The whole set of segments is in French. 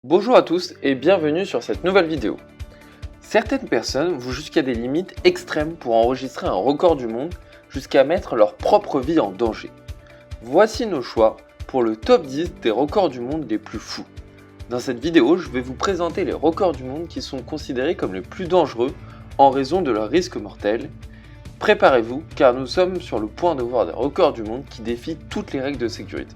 Bonjour à tous et bienvenue sur cette nouvelle vidéo. Certaines personnes vont jusqu'à des limites extrêmes pour enregistrer un record du monde, jusqu'à mettre leur propre vie en danger. Voici nos choix pour le top 10 des records du monde les plus fous. Dans cette vidéo, je vais vous présenter les records du monde qui sont considérés comme les plus dangereux en raison de leur risque mortel. Préparez-vous car nous sommes sur le point de voir des records du monde qui défient toutes les règles de sécurité.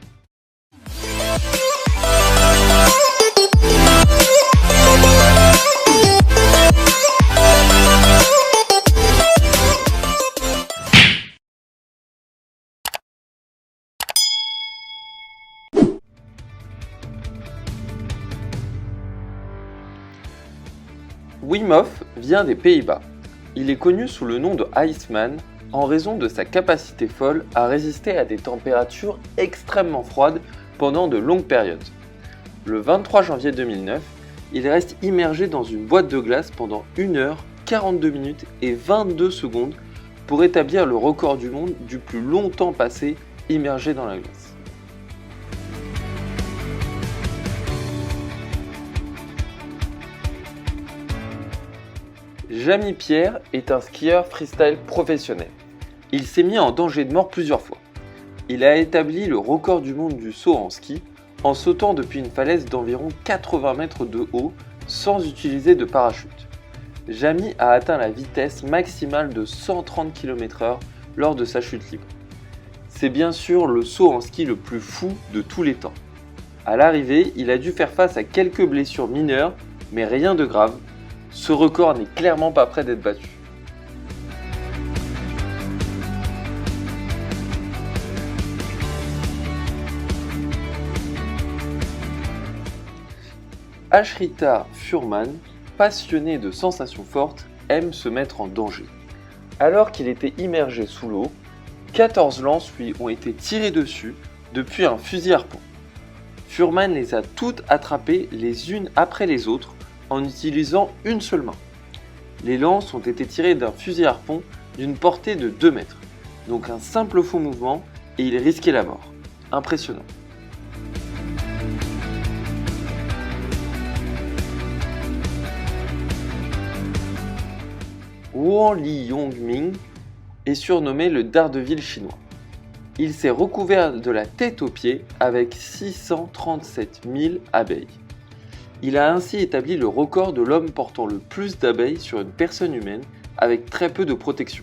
Wim Hof vient des Pays-Bas. Il est connu sous le nom de Iceman en raison de sa capacité folle à résister à des températures extrêmement froides pendant de longues périodes. Le 23 janvier 2009, il reste immergé dans une boîte de glace pendant 1 heure, 42 minutes et 22 secondes pour établir le record du monde du plus longtemps passé immergé dans la glace. Jamy Pierre est un skieur freestyle professionnel. Il s'est mis en danger de mort plusieurs fois. Il a établi le record du monde du saut en ski en sautant depuis une falaise d'environ 80 mètres de haut sans utiliser de parachute. Jamy a atteint la vitesse maximale de 130 km/h lors de sa chute libre. C'est bien sûr le saut en ski le plus fou de tous les temps. À l'arrivée, il a dû faire face à quelques blessures mineures, mais rien de grave. Ce record n'est clairement pas prêt d'être battu. Ashrita Furman, passionné de sensations fortes, aime se mettre en danger. Alors qu'il était immergé sous l'eau, 14 lances lui ont été tirées dessus depuis un fusil harpon. Furman les a toutes attrapées les unes après les autres en utilisant une seule main. Les lances ont été tirées d'un fusil harpon d'une portée de 2 mètres, donc un simple faux mouvement et il risquait la mort. Impressionnant. Wang Li Yongming est surnommé le Daredevil chinois. Il s'est recouvert de la tête aux pieds avec 637 000 abeilles. Il a ainsi établi le record de l'homme portant le plus d'abeilles sur une personne humaine avec très peu de protection.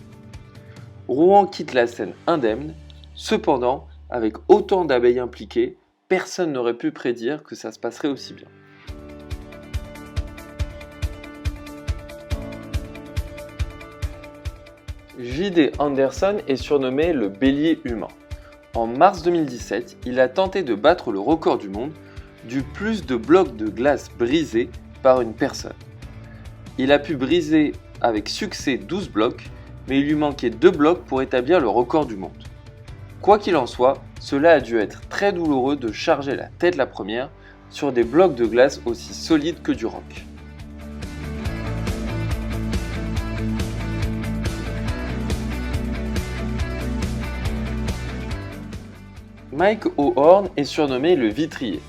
Rouen quitte la scène indemne, cependant, avec autant d'abeilles impliquées, personne n'aurait pu prédire que ça se passerait aussi bien. J.D. Anderson est surnommé le bélier humain. En mars 2017, il a tenté de battre le record du monde du plus de blocs de glace brisés par une personne. Il a pu briser avec succès 12 blocs, mais il lui manquait 2 blocs pour établir le record du monde. Quoi qu'il en soit, cela a dû être très douloureux de charger la tête la première sur des blocs de glace aussi solides que du roc. Mike O'Horn est surnommé le vitrier.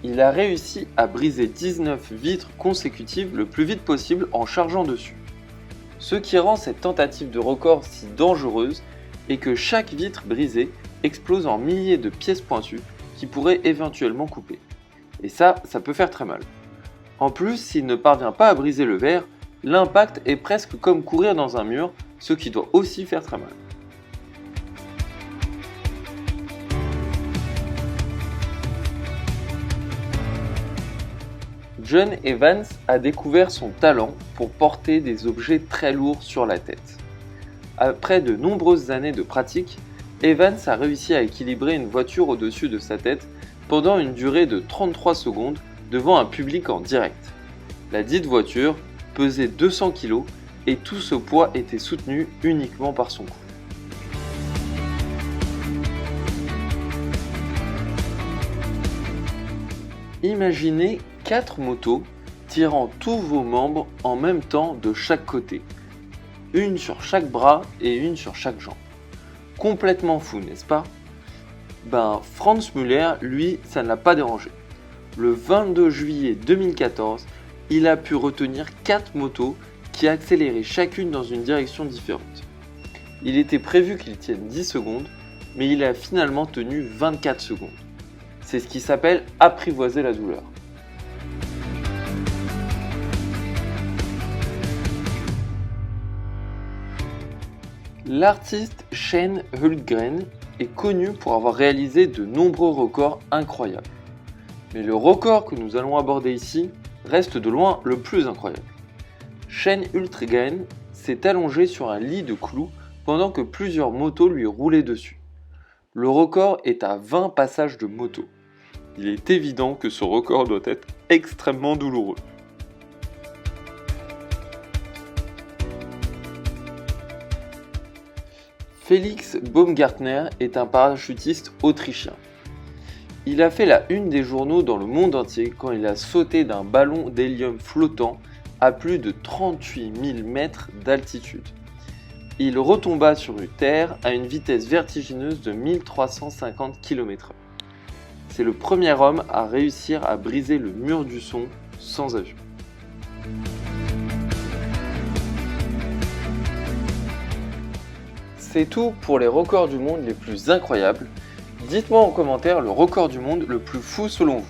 Il a réussi à briser 19 vitres consécutives le plus vite possible en chargeant dessus. Ce qui rend cette tentative de record si dangereuse est que chaque vitre brisée explose en milliers de pièces pointues qui pourraient éventuellement couper. Et ça peut faire très mal. En plus, s'il ne parvient pas à briser le verre, l'impact est presque comme courir dans un mur, ce qui doit aussi faire très mal. John Evans a découvert son talent pour porter des objets très lourds sur la tête. Après de nombreuses années de pratique, Evans a réussi à équilibrer une voiture au-dessus de sa tête pendant une durée de 33 secondes devant un public en direct. La dite voiture pesait 200 kg et tout ce poids était soutenu uniquement par son cou. Imaginez 4 motos tirant tous vos membres en même temps de chaque côté. Une sur chaque bras et une sur chaque jambe. Complètement fou, n'est-ce pas? Franz Müller, lui, ça ne l'a pas dérangé. Le 22 juillet 2014, il a pu retenir 4 motos qui accéléraient chacune dans une direction différente. Il était prévu qu'il tienne 10 secondes, mais il a finalement tenu 24 secondes. C'est ce qui s'appelle apprivoiser la douleur. L'artiste Shane Hultgren est connu pour avoir réalisé de nombreux records incroyables. Mais le record que nous allons aborder ici reste de loin le plus incroyable. Shane Hultgren s'est allongé sur un lit de clous pendant que plusieurs motos lui roulaient dessus. Le record est à 20 passages de moto. Il est évident que ce record doit être extrêmement douloureux. Felix Baumgartner est un parachutiste autrichien. Il a fait la une des journaux dans le monde entier quand il a sauté d'un ballon d'hélium flottant à plus de 38 000 mètres d'altitude. Il retomba sur une terre à une vitesse vertigineuse de 1350 km/h. C'est le premier homme à réussir à briser le mur du son sans avion. C'est tout pour les records du monde les plus incroyables. Dites-moi en commentaire le record du monde le plus fou selon vous.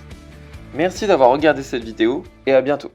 Merci d'avoir regardé cette vidéo et à bientôt.